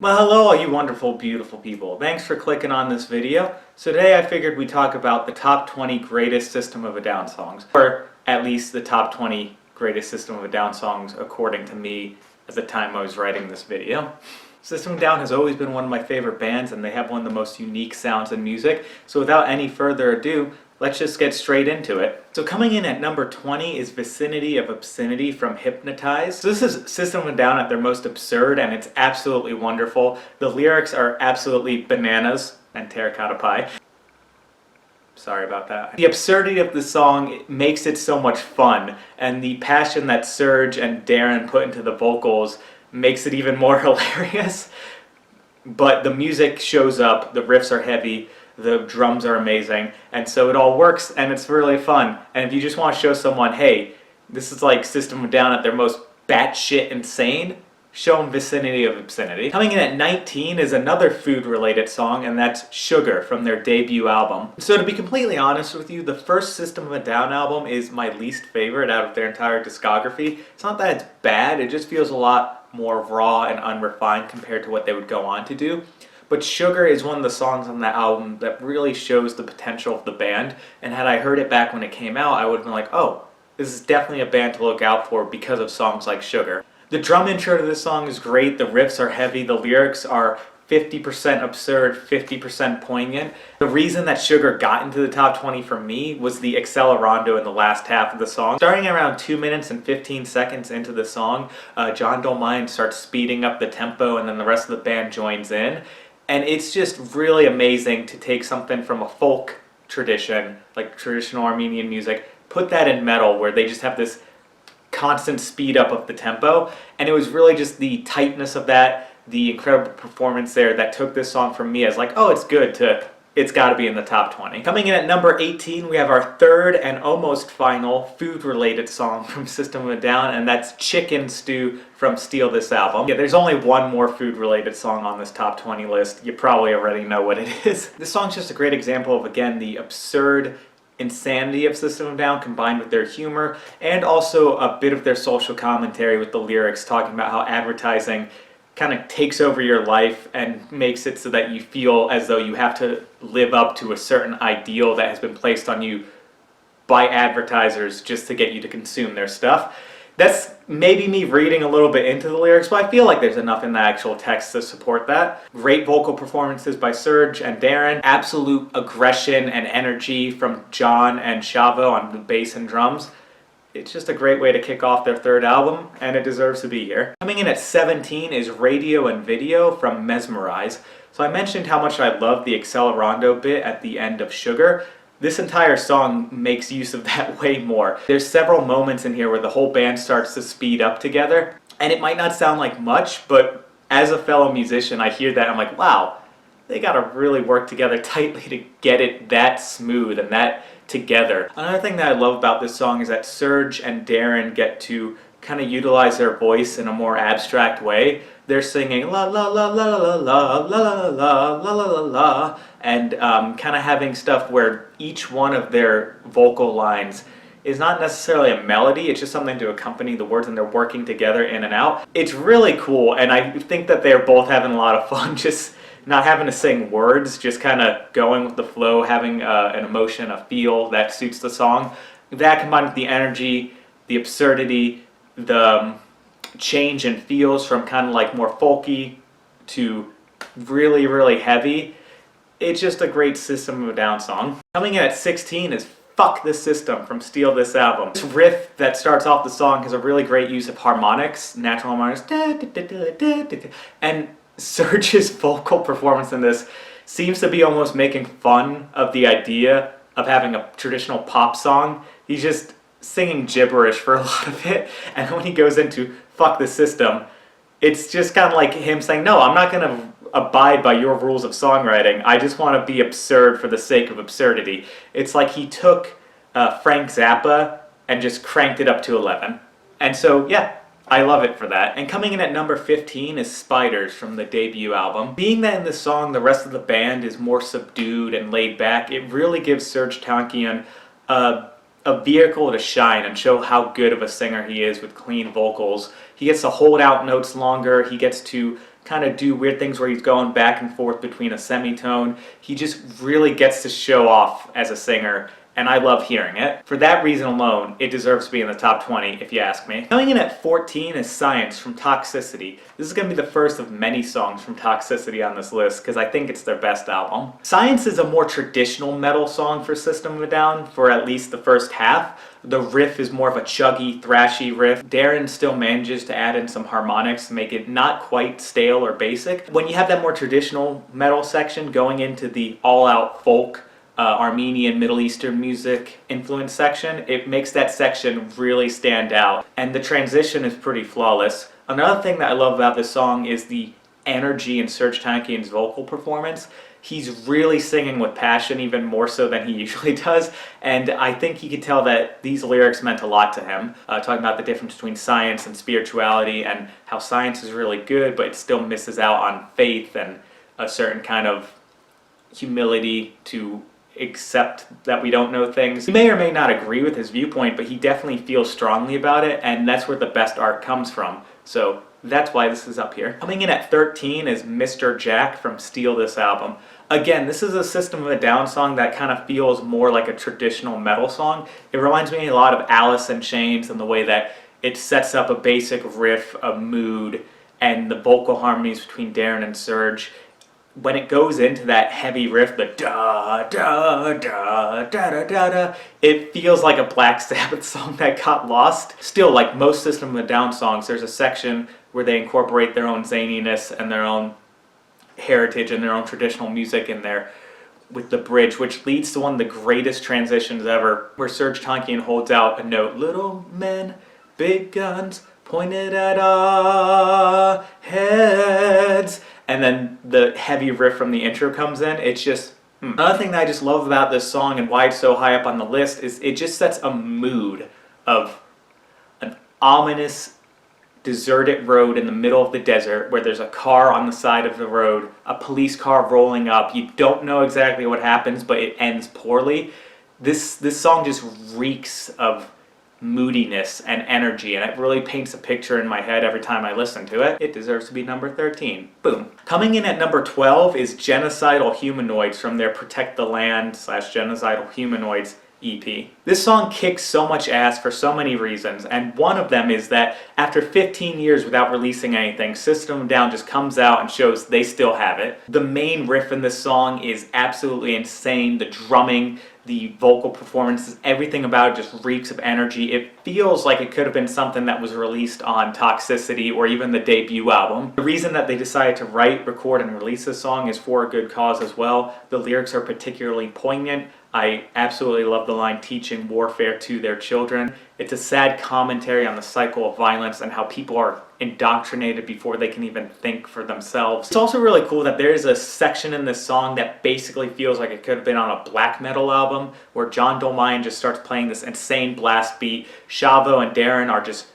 Well, hello all you wonderful, beautiful people. Thanks for clicking on this video. So today I figured we'd talk about the top 20 greatest System of a Down songs. Or at least the top 20 greatest System of a Down songs according to me at the time I was writing this video. System of a Down has always been one of my favorite bands and they have one of the most unique sounds in music. So without any further ado, let's just get straight into it. So coming in at number 20 is Vicinity of Obscenity from Hypnotize. So this is System of a Down at their most absurd and it's absolutely wonderful. The lyrics are absolutely bananas and terracotta pie. Sorry about that. The absurdity of the song makes it so much fun, and the passion that Serge and Darren put into the vocals makes it even more hilarious. But the music shows up, the riffs are heavy, the drums are amazing, and so it all works and it's really fun. And if you just want to show someone, hey, this is like System of a Down at their most batshit insane, show them Vicinity of Obscenity. Coming in at 19 is another food-related song, and that's Sugar from their debut album. So to be completely honest with you, the first System of a Down album is my least favorite out of their entire discography. It's not that it's bad, it just feels a lot more raw and unrefined compared to what they would go on to do. But Sugar is one of the songs on that album that really shows the potential of the band, and had I heard it back when it came out, I would have been like, oh, this is definitely a band to look out for because of songs like Sugar. The drum intro to this song is great, the riffs are heavy, the lyrics are 50% absurd, 50% poignant. The reason that Sugar got into the top 20 for me was the accelerando in the last half of the song. Starting around 2 minutes and 15 seconds into the song, John Dolmayan starts speeding up the tempo and then the rest of the band joins in. And it's just really amazing to take something from a folk tradition, like traditional Armenian music, put that in metal where they just have this constant speed up of the tempo. And it was really just the tightness of that, the incredible performance there that took this song from me as like, oh, it's good, to it's got to be in the top 20. Coming in at number 18, we have our third and almost final food-related song from System of a Down, and that's Chicken Stew from Steal This Album. Yeah, there's only one more food-related song on this top 20 list. You probably already know what it is. This song's just a great example of, again, the absurd insanity of System of a Down combined with their humor, and also a bit of their social commentary with the lyrics talking about how advertising kind of takes over your life and makes it so that you feel as though you have to live up to a certain ideal that has been placed on you by advertisers just to get you to consume their stuff. That's maybe me reading a little bit into the lyrics, but I feel like there's enough in the actual text to support that. Great vocal performances by Serge and Darren. Absolute aggression and energy from John and Shavo on the bass and drums. It's just a great way to kick off their third album, and it deserves to be here. Coming in at 17 is Radio and Video from Mesmerize. So I mentioned how much I love the accelerando bit at the end of Sugar. This entire song makes use of that way more. There's several moments in here where the whole band starts to speed up together, and it might not sound like much, but as a fellow musician, I hear that and I'm like, wow, they gotta really work together tightly to get it that smooth and that together. Another thing that I love about this song is that Serge and Darren get to kind of utilize their voice in a more abstract way. They're singing la la la la la la la la la la la la la, and kind of having stuff where each one of their vocal lines is not necessarily a melody, it's just something to accompany the words, and they're working together in and out. It's really cool, and I think that they're both having a lot of fun just not having to sing words, just kind of going with the flow, having an emotion, a feel that suits the song. That combined with the energy, the absurdity, the change in feels from kind of like more folky to really, really heavy. It's just a great System of a Down song. Coming in at 16 is Fuck This System from Steal This Album. This riff that starts off the song has a really great use of harmonics, natural harmonics, and Serge's vocal performance in this seems to be almost making fun of the idea of having a traditional pop song. He's just singing gibberish for a lot of it, and when he goes into Fuck the System, it's just kind of like him saying, no, I'm not going to abide by your rules of songwriting, I just want to be absurd for the sake of absurdity. It's like he took Frank Zappa and just cranked it up to 11. And so, yeah, I love it for that. And coming in at number 15 is Spiders from the debut album. Being that in the song the rest of the band is more subdued and laid back, it really gives Serj Tankian a vehicle to shine and show how good of a singer he is with clean vocals. He gets to hold out notes longer, he gets to kind of do weird things where he's going back and forth between a semitone. He just really gets to show off as a singer, and I love hearing it. For that reason alone, it deserves to be in the top 20, if you ask me. Coming in at 14 is Science from Toxicity. This is going to be the first of many songs from Toxicity on this list, because I think it's their best album. Science is a more traditional metal song for System of a Down, for at least the first half. The riff is more of a chuggy, thrashy riff. Darren still manages to add in some harmonics to make it not quite stale or basic. When you have that more traditional metal section going into the all-out folk, Armenian, Middle Eastern music influence section, it makes that section really stand out. And the transition is pretty flawless. Another thing that I love about this song is the energy in Serj Tankian's vocal performance. He's really singing with passion, even more so than he usually does, and I think you could tell that these lyrics meant a lot to him, talking about the difference between science and spirituality, and how science is really good, but it still misses out on faith and a certain kind of humility to accept that we don't know things. He may or may not agree with his viewpoint, but he definitely feels strongly about it, and that's where the best art comes from. So that's why this is up here. Coming in at 13 is Mr. Jack from Steal This Album. Again, this is a System of a Down song that kind of feels more like a traditional metal song. It reminds me a lot of Alice in Chains in the way that it sets up a basic riff, a mood, and the vocal harmonies between Darren and Serj. When it goes into that heavy riff, the da da da da da da da, it feels like a Black Sabbath song that got lost. Still, like most System of a Down songs, there's a section where they incorporate their own zaniness and their own heritage and their own traditional music in there with the bridge, which leads to one of the greatest transitions ever, where Serj Tankian holds out a note, little men, big guns, pointed at our heads, and then the heavy riff from the intro comes in. It's just, Another thing that I just love about this song and why it's so high up on the list is it just sets a mood of an ominous, deserted road in the middle of the desert where there's a car on the side of the road, a police car rolling up. You don't know exactly what happens, but it ends poorly. This song just reeks of moodiness and energy, and it really paints a picture in my head every time I listen to it. It deserves to be number 13. Boom. Coming in at number 12 is Genocidal Humanoids from their Protect the Land / Genocidal Humanoids EP. This song kicks so much ass for so many reasons, and one of them is that after 15 years without releasing anything, System of a Down just comes out and shows they still have it. The main riff in this song is absolutely insane. The drumming, the vocal performances, everything about it just reeks of energy. It feels like it could have been something that was released on Toxicity or even the debut album. The reason that they decided to write, record, and release this song is for a good cause as well. The lyrics are particularly poignant. I absolutely love the line, teaching warfare to their children. It's a sad commentary on the cycle of violence and how people are indoctrinated before they can even think for themselves. It's also really cool that there is a section in this song that basically feels like it could have been on a black metal album, where John Dolmayan just starts playing this insane blast beat. Shavo and Darren are just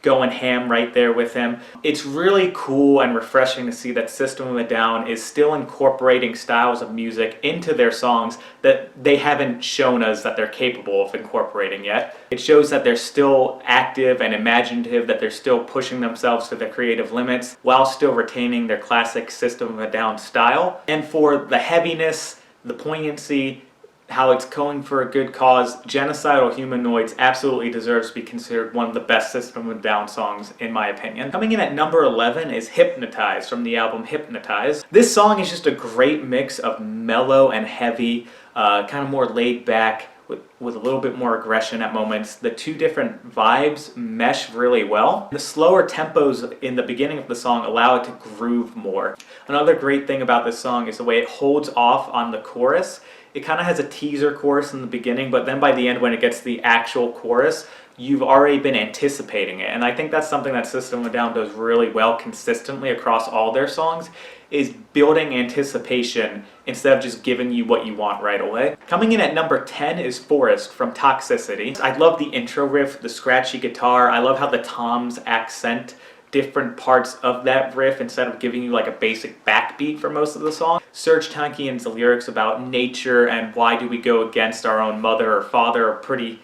going ham right there with him. It's really cool and refreshing to see that System of a Down is still incorporating styles of music into their songs that they haven't shown us that they're capable of incorporating yet. It shows that they're still active and imaginative, that they're still pushing themselves to their creative limits while still retaining their classic System of a Down style. And for the heaviness, the poignancy, how it's going for a good cause, Genocidal Humanoids absolutely deserves to be considered one of the best System of a Down songs, in my opinion. Coming in at number 11 is Hypnotize from the album Hypnotize. This song is just a great mix of mellow and heavy, kind of more laid back, with a little bit more aggression at moments. The two different vibes mesh really well. The slower tempos in the beginning of the song allow it to groove more. Another great thing about this song is the way it holds off on the chorus. It kind of has a teaser chorus in the beginning, but then by the end when it gets to the actual chorus, you've already been anticipating it. And I think that's something that System of a Down does really well consistently across all their songs, is building anticipation instead of just giving you what you want right away. Coming in at number 10 is Forest from Toxicity. I love the intro riff, the scratchy guitar. I love how the toms accent different parts of that riff instead of giving you like a basic backbeat for most of the song. Serj Tankian's lyrics about nature and why do we go against our own mother or father are pretty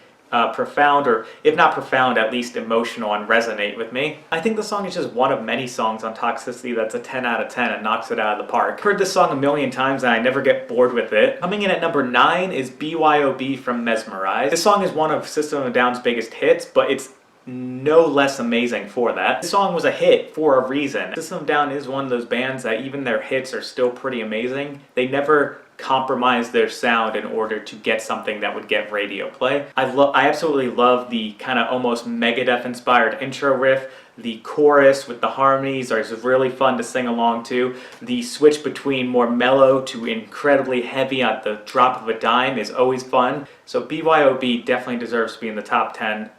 profound, or if not profound, at least emotional and resonate with me. I think the song is just one of many songs on Toxicity that's a 10 out of 10 and knocks it out of the park. I've heard this song a million times and I never get bored with it. Coming in at number 9 is BYOB from Mesmerize. This song is one of System of a Down's biggest hits, but it's no less amazing for that. This song was a hit for a reason. System of a Down is one of those bands that even their hits are still pretty amazing. They never compromise their sound in order to get something that would get radio play. I absolutely love the kind of almost Megadeth inspired intro riff. The chorus with the harmonies is really fun to sing along to. The switch between more mellow to incredibly heavy at the drop of a dime is always fun. So BYOB definitely deserves to be in the top 10.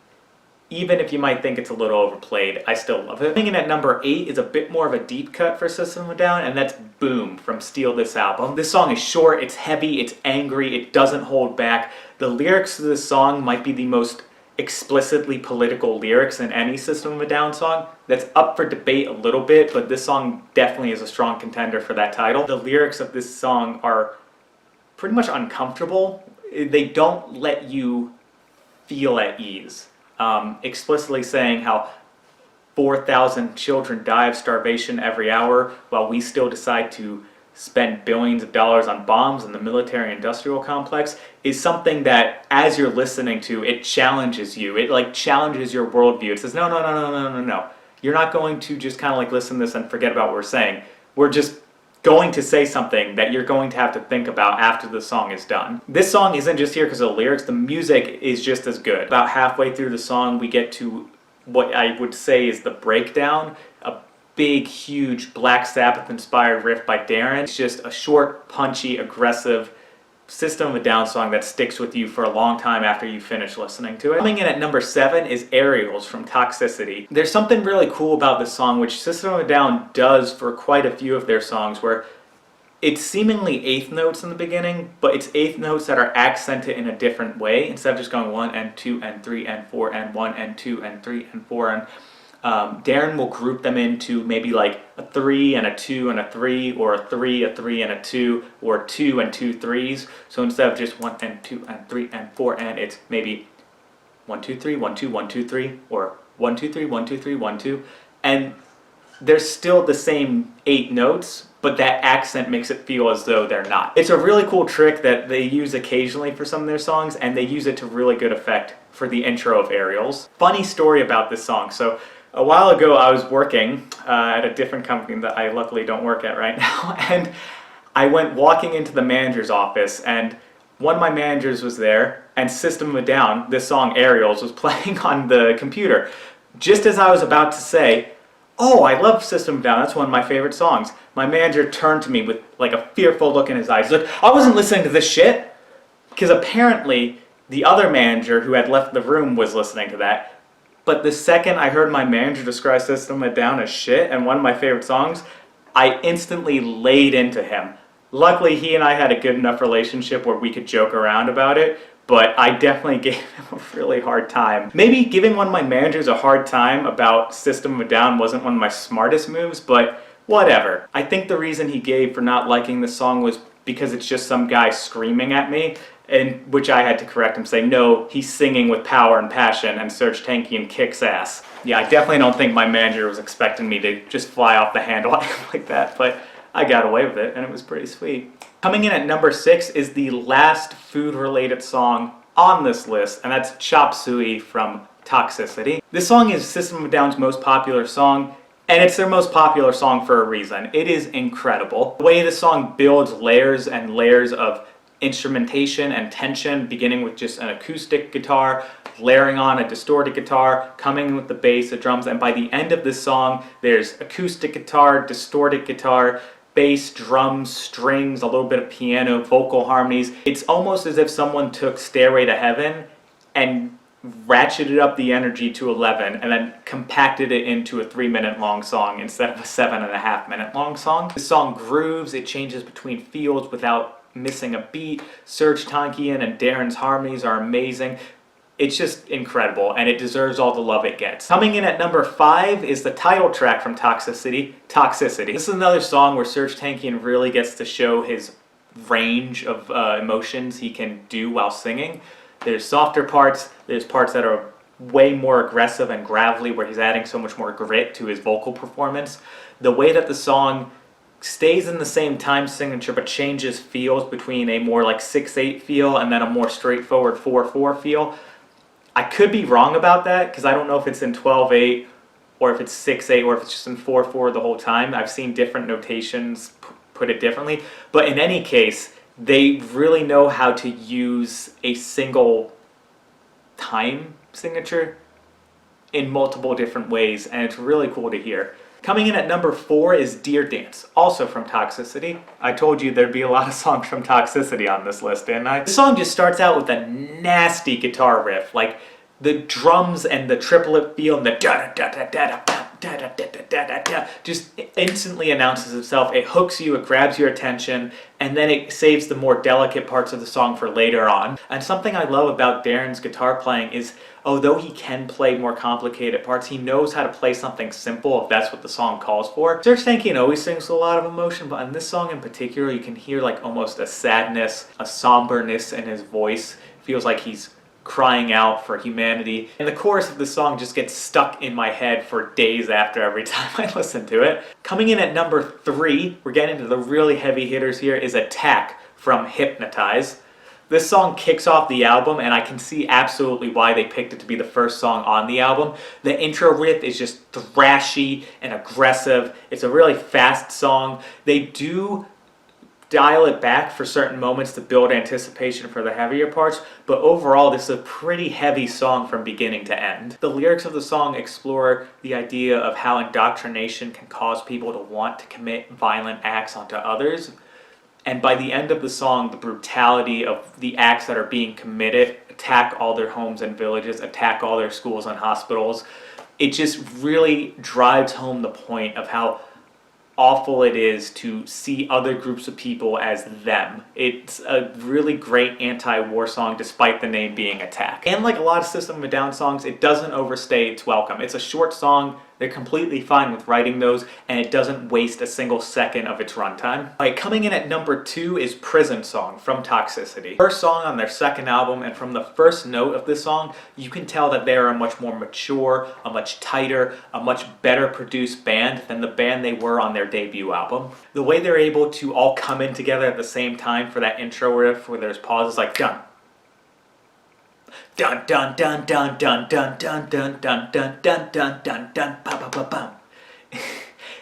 Even if you might think it's a little overplayed, I still love it. Coming in at number 8 is a bit more of a deep cut for System of a Down, and that's Boom from Steal This Album. This song is short, it's heavy, it's angry, it doesn't hold back. The lyrics to this song might be the most explicitly political lyrics in any System of a Down song. That's up for debate a little bit, but this song definitely is a strong contender for that title. The lyrics of this song are pretty much uncomfortable. They don't let you feel at ease. Explicitly saying how 4,000 children die of starvation every hour while we still decide to spend billions of dollars on bombs in the military-industrial complex is something that, as you're listening to, it challenges you. It like challenges your worldview. It says, no, no, no, no, no, no, no. You're not going to just kind of like listen to this and forget about what we're saying. We're just going to say something that you're going to have to think about after the song is done. This song isn't just here because of the lyrics, the music is just as good. About halfway through the song, we get to what I would say is the breakdown, a big, huge Black Sabbath-inspired riff by Darren. It's just a short, punchy, aggressive System of a Down song that sticks with you for a long time after you finish listening to it. Coming in at number 7 is Aerials from Toxicity. There's something really cool about this song, which System of a Down does for quite a few of their songs, where it's seemingly eighth notes in the beginning, but it's eighth notes that are accented in a different way. Instead of just going 1 and 2 and 3 and 4 and 1 and 2 and 3 and 4 and Darren will group them into maybe like a 3 and a 2 and a 3, or a 3 and a 2, or 2 and 2 threes. So instead of just 1 and 2 and 3 and 4 and, it's maybe 1 2 3 1 2 1 2 3, or 1 2 3 1 2 3 1 2, and there's still the same 8 notes, but that accent makes it feel as though they're not. It's a really cool trick that they use occasionally for some of their songs, and they use it to really good effect for the intro of Aerials. Funny story about this song. So a while ago I was working at a different company that I luckily don't work at right now, and I went walking into the manager's office, and one of my managers was there, and System of a Down, this song Aerials, was playing on the computer. Just as I was about to say, oh, I love System of a Down, that's one of my favorite songs, my manager turned to me with like a fearful look in his eyes. He's like, I wasn't listening to this shit! Because apparently the other manager who had left the room was listening to that. But the second I heard my manager describe System of a Down as shit and one of my favorite songs, I instantly laid into him. Luckily, he and I had a good enough relationship where we could joke around about it, but I definitely gave him a really hard time. Maybe giving one of my managers a hard time about System of a Down wasn't one of my smartest moves, but whatever. I think the reason he gave for not liking the song was because it's just some guy screaming at me, and which I had to correct him, say, no, he's singing with power and passion, and Serj Tankian kicks ass. Yeah, I definitely don't think my manager was expecting me to just fly off the handle like that, but I got away with it, and it was pretty sweet. Coming in at number 6 is the last food-related song on this list, and that's Chop Suey from Toxicity. This song is System of a Down's most popular song, and it's their most popular song for a reason. It is incredible. The way the song builds layers and layers of instrumentation and tension, beginning with just an acoustic guitar, layering on a distorted guitar, coming in with the bass, the drums, and by the end of this song, there's acoustic guitar, distorted guitar, bass, drums, strings, a little bit of piano, vocal harmonies. It's almost as if someone took Stairway to Heaven and ratcheted up the energy to 11 and then compacted it into a 3-minute long song instead of a 7.5-minute long song. The song grooves, it changes between fields without missing a beat. Serj Tankian and Darren's harmonies are amazing. It's just incredible, and it deserves all the love it gets. Coming in at number 5 is the title track from Toxicity, Toxicity. This is another song where Serj Tankian really gets to show his range of emotions he can do while singing. There's softer parts, there's parts that are way more aggressive and gravelly where he's adding so much more grit to his vocal performance. The way that the song stays in the same time signature but changes feels between a more like 6/8 feel and then a more straightforward 4/4 feel. I could be wrong about that because I don't know if it's in 12/8 or if it's 6/8 or if it's just in 4/4 the whole time. I've seen different notations put it differently, but in any case, they really know how to use a single time signature in multiple different ways, and it's really cool to hear. Coming in at number 4 is Dear Dance, also from Toxicity. I told you there'd be a lot of songs from Toxicity on this list, didn't I? The song just starts out with a nasty guitar riff, like the drums and the triplet feel and the da-da-da-da-da-da just instantly announces itself. It hooks you, it grabs your attention, and then it saves the more delicate parts of the song for later on. And something I love about Darren's guitar playing is, although he can play more complicated parts, he knows how to play something simple if that's what the song calls for. Serj Tankian always sings with a lot of emotion, but in this song in particular, you can hear like almost a sadness, a somberness in his voice. It feels like he's crying out for humanity. And the chorus of the song just gets stuck in my head for days after every time I listen to it. Coming in at number 3, we're getting into the really heavy hitters here, is Attack from Hypnotize. This song kicks off the album, and I can see absolutely why they picked it to be the first song on the album. The intro riff is just thrashy and aggressive. It's a really fast song. They do dial it back for certain moments to build anticipation for the heavier parts, but overall this is a pretty heavy song from beginning to end. The lyrics of the song explore the idea of how indoctrination can cause people to want to commit violent acts onto others, and by the end of the song, the brutality of the acts that are being committed, attack all their homes and villages, attack all their schools and hospitals, it just really drives home the point of how awful it is to see other groups of people as them. It's a really great anti-war song despite the name being Attack. And like a lot of System of a Down songs, it doesn't overstay its welcome. It's a short song, they're completely fine with writing those, and it doesn't waste a single second of its runtime. Alright, coming in at number 2 is Prison Song from Toxicity. First song on their second album, and from the first note of this song, you can tell that they're a much more mature, a much tighter, a much better produced band than the band they were on their debut album. The way they're able to all come in together at the same time for that intro riff where there's pauses like dun dun dun dun dun dun dun dun dun dun dun dun dun dun dun ba ba ba bum.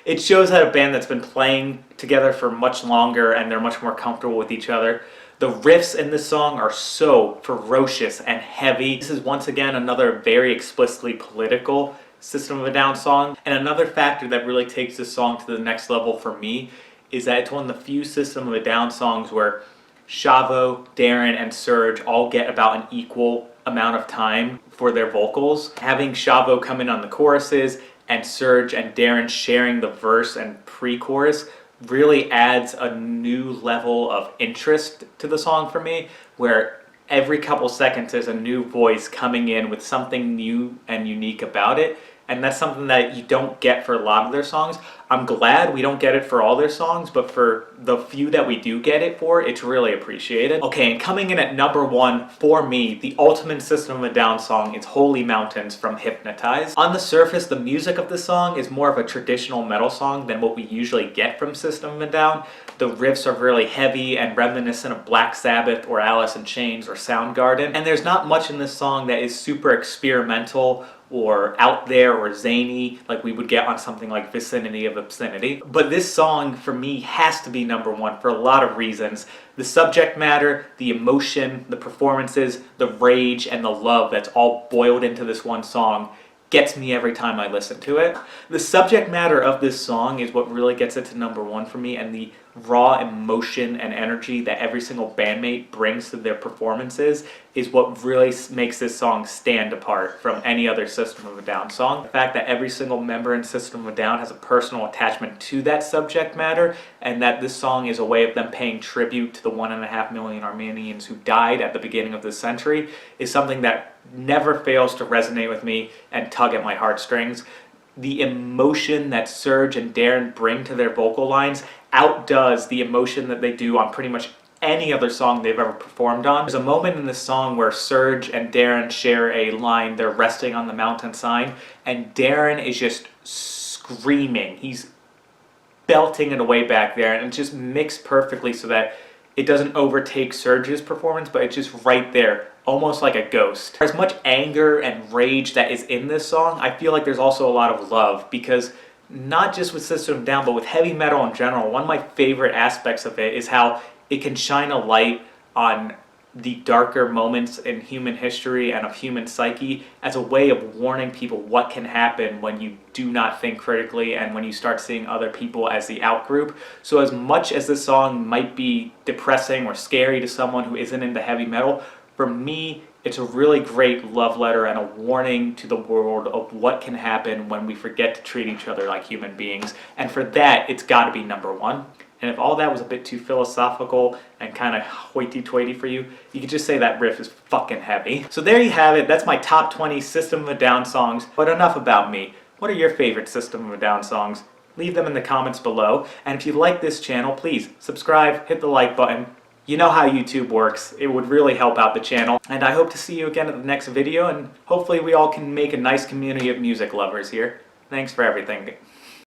It shows that a band that's been playing together for much longer and they're much more comfortable with each other. The riffs in this song are so ferocious and heavy. This is once again another very explicitly political System of a Down song. And another factor that really takes this song to the next level for me is that it's one of the few System of a Down songs where Shavo, Darren, and Serj all get about an equal amount of time for their vocals. Having Shavo come in on the choruses and Serj and Darren sharing the verse and pre-chorus really adds a new level of interest to the song for me, where every couple seconds there's a new voice coming in with something new and unique about it. And that's something that you don't get for a lot of their songs. I'm glad we don't get it for all their songs, but for the few that we do get it for, it's really appreciated. Okay, and coming in at number 1 for me, the ultimate System of a Down song is Holy Mountains from Hypnotize. On the surface, the music of this song is more of a traditional metal song than what we usually get from System of a Down. The riffs are really heavy and reminiscent of Black Sabbath or Alice in Chains or Soundgarden, and there's not much in this song that is super experimental or out there or zany like we would get on something like Vicinity of Obscenity. But this song for me has to be number 1 for a lot of reasons. The subject matter, the emotion, the performances, the rage, and the love that's all boiled into this one song gets me every time I listen to it. The subject matter of this song is what really gets it to number 1 for me, and the raw emotion and energy that every single bandmate brings to their performances is what really makes this song stand apart from any other System of a Down song. The fact that every single member in System of a Down has a personal attachment to that subject matter, and that this song is a way of them paying tribute to the 1.5 million Armenians who died at the beginning of this century, is something that never fails to resonate with me and tug at my heartstrings. The emotion that Serj and Darren bring to their vocal lines outdoes the emotion that they do on pretty much any other song they've ever performed on. There's a moment in the song where Serge and Darren share a line. They're resting on the mountainside, and Darren is just screaming. He's belting it away back there, and it just mixed perfectly so that it doesn't overtake Serge's performance, but it's just right there, almost like a ghost. As much anger and rage that is in this song, I feel like there's also a lot of love, because not just with System of a Down, but with heavy metal in general, one of my favorite aspects of it is how it can shine a light on the darker moments in human history and of human psyche as a way of warning people what can happen when you do not think critically and when you start seeing other people as the outgroup. So as much as this song might be depressing or scary to someone who isn't into heavy metal, for me, it's a really great love letter and a warning to the world of what can happen when we forget to treat each other like human beings. And for that, it's got to be number one. And if all that was a bit too philosophical and kind of hoity-toity for you, you could just say that riff is fucking heavy. So there you have it. That's my top 20 System of a Down songs. But enough about me. What are your favorite System of a Down songs? Leave them in the comments below. And if you like this channel, please subscribe, hit the like button. You know how YouTube works. It would really help out the channel. And I hope to see you again at the next video, and hopefully we all can make a nice community of music lovers here. Thanks for everything.